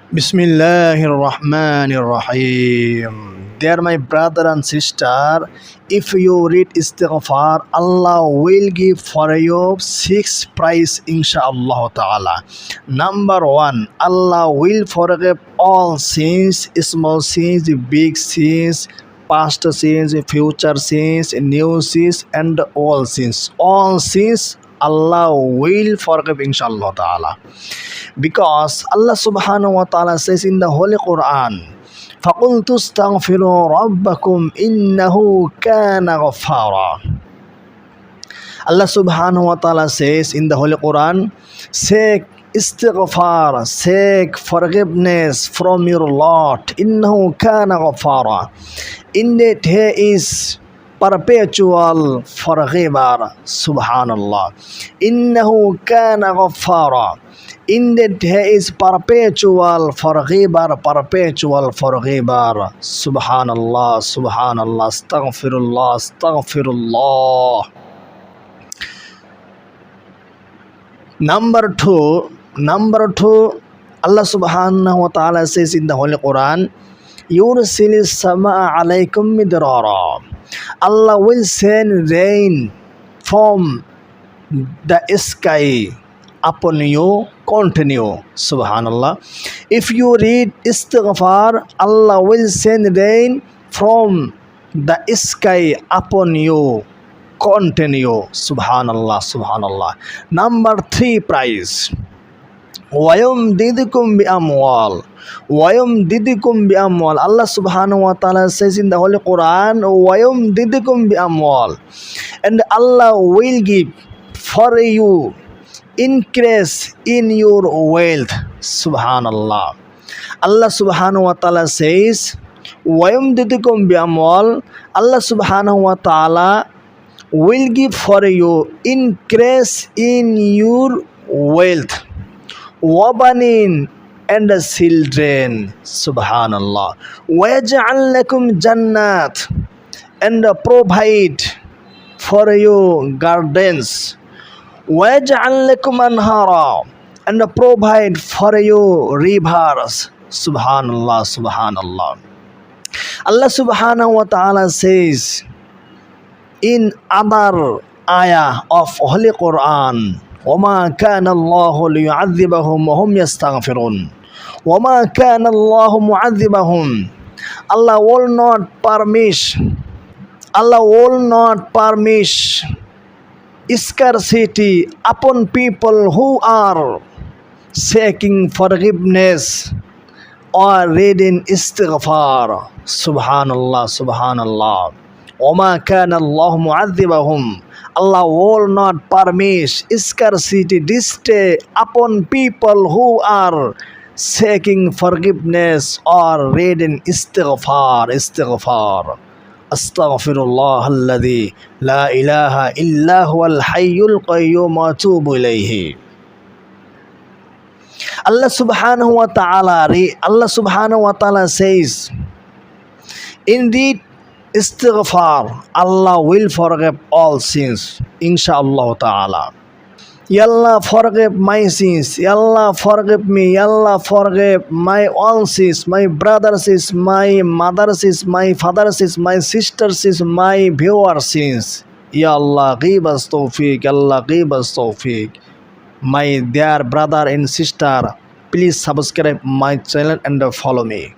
Bismillahir Rahmanir Rahim. Dear my brother and sister, if you read istighfar, Allah will give for you 6 prize inshallah ta'ala. Number 1, Allah will forgive all sins, small sins, big sins, past sins, future sins, new sins, and all sins. All sins Allah will forgive inshallah ta'ala. Because Allah subhanahu wa ta'ala says in the Holy Quran, فَقُلْتُ اسْتَغْفِرُوا رَبَّكُمْ إِنَّهُ كَانَ غَفَّارًا. Allah subhanahu wa ta'ala says in the Holy Quran, seek istighfar, seek forgiveness from your Lord. إِنَّهُ كَانَ غَفَّارًا. Indeed, He is perpetual forgiver. Subhanallah. إِنَّهُ كَانَ غَفَّارًا. Indeed, He is perpetual forgiver, perpetual forgiver. Subhanallah, Subhanallah, Astaghfirullah, Astaghfirullah. Number two, Allah subhanahu wa ta'ala says in the Holy Quran, Yursilis sama'a alaykum midrara. Allah will send rain from the sky upon you. Continue. Subhanallah. If you read istighfar, Allah will send rain from the sky upon you. Continue. Subhanallah, Subhanallah. Number 3 prize. وَيُمْدِدْكُمْ بِأَمْوَالٍ وَيُمْدِدْكُمْ بِأَمْوَالٍ. Allah subhanahu wa ta'ala says in the Holy Quran, وَيُمْدِدْكُمْ بِأَمْوَالٍ. And Allah will give for you increase in your wealth. Subhanallah. Allah subhanahu wa ta'ala says, وَيُمْدِدْكُمْ بِأَمْوَالٍ. Allah subhanahu wa ta'ala will give for you increase in your wealth. وَبَنِينَ, and children. Subhanallah. وَيَجْعَلْ لَكُمْ جَنَّاتٍ, and provide for you gardens. وَيَجْعَلْ لَكُمْ أَنْهَارًا, and provide for you rivers. Subhanallah, Subhanallah. Allah subhanahu wa ta'ala says in other ayah of Holy Quran, وَمَا كَانَ اللَّهُ لِيُعَذِّبَهُمْ وَهُمْ يَسْتَغْفِرُونَ وَمَا كَانَ اللَّهُ مُعَذِّبَهُمْ. Allah will not permit scarcity upon people who are seeking forgiveness or reading istighfar. Subhanallah, Subhanallah. وَمَا كَانَ اللَّهُ مُعَذِّبَهُمْ. Allah will not permit scarcity this day upon people who are seeking forgiveness or reading istighfar. Astaghfirullah alladhi la ilaha illa huwal hayyul qayyum wa atubu ilayhi. Allah subhanahu wa ta'ala says, indeed, istighfar, Allah will forgive all sins inshallah ta'ala. Ya Allah, forgive my sins. Ya Allah, forgive me. Ya Allah, forgive my own sins, my brother's sins, my mother's sins, my father's sins, my sister's sins, my viewer's sins. Ya Allah, give us tawfiq. Ya Allah, give us tawfiq. My dear brother and sister, please subscribe my channel and follow me.